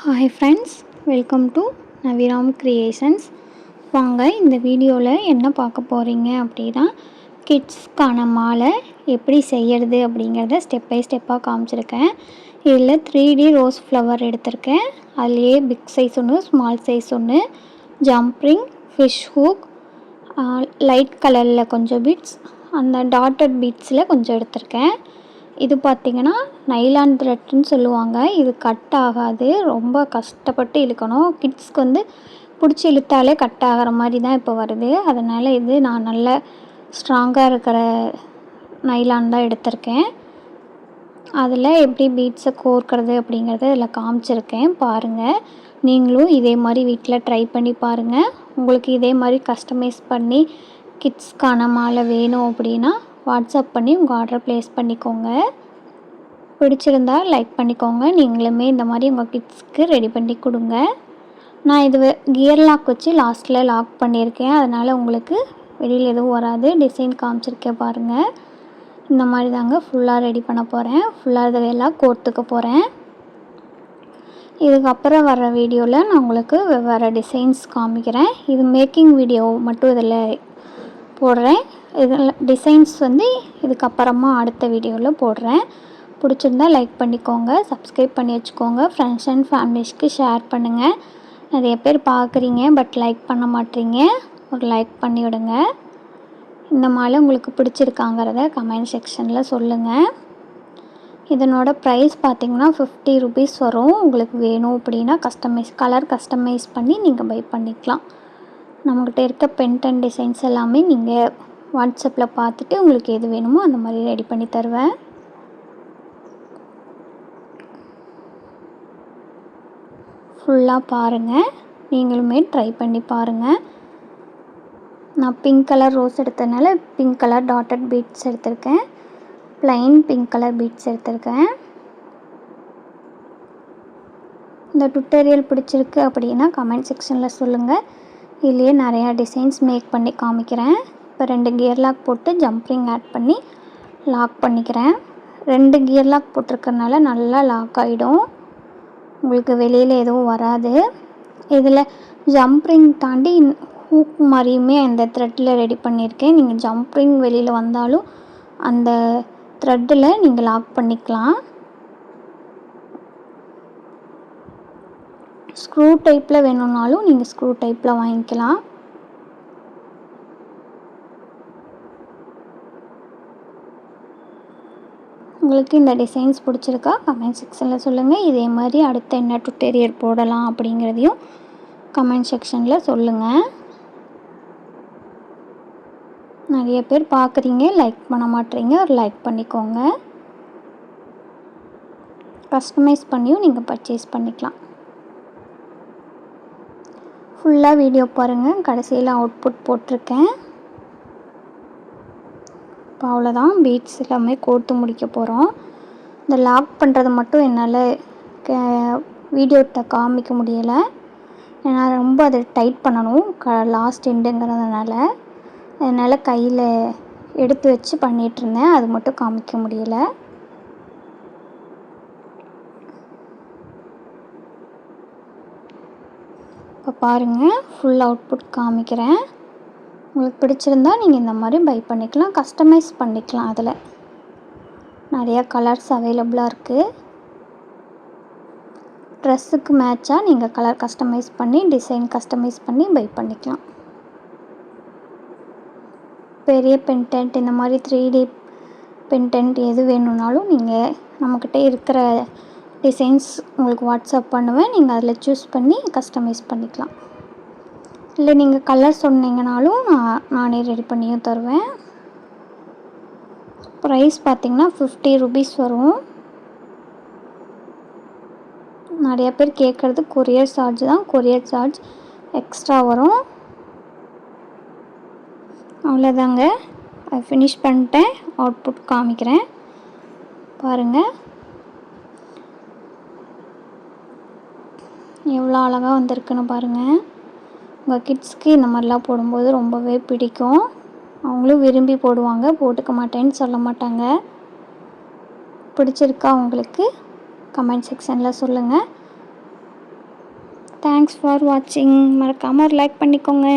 Hi friends, welcome to Naviram creations. வாங்க இந்த வீடியோவில் என்ன பார்க்க போகிறீங்க அப்படின்னா, கிட்ஸ்க்கான மாலை எப்படி செய்கிறது அப்படிங்கிறத ஸ்டெப் பை ஸ்டெப்பாக காமிச்சிருக்கேன். இதில் 3D ரோஸ் ஃப்ளவர் எடுத்திருக்கேன். அதுலேயே பிக் சைஸ் ஒன்று, ஸ்மால் சைஸ் ஒன்று, ஜம்ப்ரிங், ஃபிஷ் ஹூக், லைட் கலரில் கொஞ்சம் பீட்ஸ், அந்த டாட்டட் பீட்ஸில் கொஞ்சம் எடுத்திருக்கேன். இது பார்த்திங்கன்னா நைலான் த்ரெட்னு சொல்லுவாங்க. இது கட் ஆகாது, ரொம்ப கஷ்டப்பட்டு இழுக்கணும். கிட்ஸ்க்கு பிடிச்சி இழுத்தாலே கட் ஆகிற மாதிரி தான் இப்போ வருது. அதனால் இது நான் நல்ல ஸ்ட்ராங்காக இருக்கிற நைலான் தான் எடுத்திருக்கேன். அதில் எப்படி பீட்ஸை கோர்க்கிறது அப்படிங்கிறத இதில் காமிச்சிருக்கேன், பாருங்கள். நீங்களும் இதே மாதிரி வீட்டில் ட்ரை பண்ணி பாருங்கள். உங்களுக்கு இதே மாதிரி கஸ்டமைஸ் பண்ணி கிட்ஸ்க்கான மாலை வேணும் அப்படின்னா வாட்ஸ்அப் பண்ணி உங்கள் ஆர்டரை ப்ளேஸ் பண்ணிக்கோங்க. பிடிச்சிருந்தால் லைக் பண்ணிக்கோங்க. நீங்களுமே இந்த மாதிரி உங்கள் கிட்ஸ்க்கு ரெடி பண்ணி கொடுங்க. நான் இது கியர் லாக் வச்சு லாஸ்ட்டில் லாக் பண்ணியிருக்கேன். அதனால் உங்களுக்கு வெளியில் எதுவும் வராது. டிசைன் காமிச்சிருக்கேன் பாருங்கள். இந்த மாதிரி தாங்க ஃபுல்லாக ரெடி பண்ண போகிறேன். ஃபுல்லாக இதெல்லாம் கோர்த்துக்க போகிறேன். இதுக்கப்புறம் வர வீடியோவில் நான் உங்களுக்கு வெவ்வேறு டிசைன்ஸ் காமிக்கிறேன். இது மேக்கிங் வீடியோ மட்டும் இதில் போடுறேன். இதில் டிசைன்ஸ் இதுக்கப்புறமா அடுத்த வீடியோவில் போடுறேன். பிடிச்சிருந்தால் லைக் பண்ணிக்கோங்க, சப்ஸ்கிரைப் பண்ணி வச்சுக்கோங்க. ஃப்ரெண்ட்ஸ் அண்ட் ஃபேமிலிஸ்க்கு ஷேர் பண்ணுங்கள். நிறைய பேர் பார்க்குறீங்க பட் லைக் பண்ண மாட்டீங்க. ஒரு லைக் பண்ணி விடுங்க. இந்த மாலை உங்களுக்கு பிடிச்சிருக்காங்கிறத கமெண்ட் செக்ஷனில் சொல்லுங்கள். இதனோட ப்ரைஸ் பார்த்திங்கன்னா 50 ருபீஸ் வரும். உங்களுக்கு வேணும் அப்படின்னா கலர் கஸ்டமைஸ் பண்ணி நீங்கள் பை பண்ணிக்கலாம். நம்மக்கிட்ட இருக்க பென்டன் டிசைன்ஸ் எல்லாமே நீங்கள் வாட்ஸ்அப்பில் பார்த்துட்டு உங்களுக்கு எது வேணுமோ அந்த மாதிரி ரெடி பண்ணி தருவேன். ஃபுல்லாக பாருங்கள், நீங்களுமே ட்ரை பண்ணி பாருங்கள். நான் பிங்க் கலர் ரோஸ் எடுத்ததுனால பிங்க் கலர் டாட்டட் பீட்ஸ் எடுத்திருக்கேன். ப்ளைன் பிங்க் கலர் பீட்ஸ் எடுத்திருக்கேன். இந்த டுட்டோரியல் பிடிச்சிருக்கு அப்படின்னா கமெண்ட் செக்ஷனில் சொல்லுங்கள். இதுலேயே நிறையா டிசைன்ஸ் மேக் பண்ணி காமிக்கிறேன். இப்போ 2 கியர் லாக் போட்டு ஜம்ப்ரிங் ஆட் பண்ணி லாக் பண்ணிக்கிறேன். 2 கியர் லாக் போட்டிருக்கறனால நல்லா லாக் ஆகிடும், உங்களுக்கு வெளியில் எதுவும் வராது. இதில் ஜம்ப்ரிங் தாண்டி ஹூக் மாதிரியுமே அந்த த்ரெட்டில் ரெடி பண்ணியிருக்கேன். நீங்கள் ஜம்ப்ரிங் வெளியில் வந்தாலும் அந்த த்ரெட்டில் நீங்கள் லாக் பண்ணிக்கலாம். ஸ்க்ரூ டைப்பில் வேணும்னாலும் நீங்கள் ஸ்க்ரூ டைப்பில் வாங்கிக்கலாம். உங்களுக்கு இந்த டிசைன்ஸ் பிடிச்சிருக்கா கமெண்ட் செக்ஷனில் சொல்லுங்கள். இதே மாதிரி அடுத்த என்ன டுட்டோரியல் போடலாம் அப்படிங்கிறதையும் கமெண்ட் செக்ஷனில் சொல்லுங்கள். நிறைய பேர் பார்க்குறீங்க, லைக் பண்ண மாட்டீங்க. ஒரு லைக் பண்ணிக்கோங்க. கஸ்டமைஸ் பண்ணியும் நீங்கள் பர்ச்சேஸ் பண்ணிக்கலாம். ஃபுல்லாக வீடியோ பாருங்கள். கடைசியில் அவுட்புட் போட்டிருக்கேன். இப்போ அவ்வளோதான், பீட்ஸ் எல்லாமே கோர்த்து முடிக்க போகிறோம். இந்த லாக் பண்ணுறது மட்டும் என்னால் வீடியோட்ட காமிக்க முடியலை. ஏன்னா ரொம்ப அதை டைட் பண்ணணும் லாஸ்ட் எண்டுங்கிறதுனால. அதனால் கையில் எடுத்து வச்சு பண்ணிகிட்ருந்தேன், அது மட்டும் காமிக்க முடியலை. இப்போ பாருங்கள், ஃபுல் அவுட்புட் காமிக்கிறேன். உங்களுக்கு பிடிச்சிருந்தா நீங்கள் இந்த மாதிரி பை பண்ணிக்கலாம், கஸ்டமைஸ் பண்ணிக்கலாம். அதில் நிறையா கலர்ஸ் அவைலபிளாக இருக்குது. ட்ரெஸ்ஸுக்கு மேட்சாக நீங்கள் கலர் கஸ்டமைஸ் பண்ணி டிசைன் கஸ்டமைஸ் பண்ணி பை பண்ணிக்கலாம். பெரிய பென்டென்ட் இந்த மாதிரி 3D பென்டென்ட் எது வேணும்னாலும் நீங்கள் நம்மக்கிட்ட இருக்கிற டிசைன்ஸ் உங்களுக்கு வாட்ஸ்அப் பண்ணுவேன். நீங்கள் அதில் சூஸ் பண்ணி கஸ்டமைஸ் பண்ணிக்கலாம். இல்லை நீங்கள் கலர் சொன்னீங்கனாலும் நானே ரெடி பண்ணியும் தருவேன். ப்ரைஸ் பார்த்திங்கன்னா 50 ருபீஸ் வரும். நிறைய பேர் கேட்குறது கொரியர் சார்ஜ் தான். கொரியர் சார்ஜ் எக்ஸ்ட்ரா வரும். அவ்வளோதாங்க, ஃபினிஷ் பண்ணிட்டேன். அவுட்புட் காமிக்கிறேன் பாருங்கள். எவ்வளோ அழகாக வந்திருக்குன்னு பாருங்கள். உங்கள் கிட்ஸ்க்கு இந்த மாதிரிலாம் போடும்போது ரொம்பவே பிடிக்கும். அவங்களும் விரும்பி போடுவாங்க, போட்டுக்க மாட்டேன்னு சொல்ல மாட்டாங்க. பிடிச்சிருக்கா உங்களுக்கு கமெண்ட் செக்ஷனில் சொல்லுங்கள். தேங்க்ஸ் ஃபார் வாட்சிங். மறக்காமல் ஒரு லைக் பண்ணிக்கோங்க.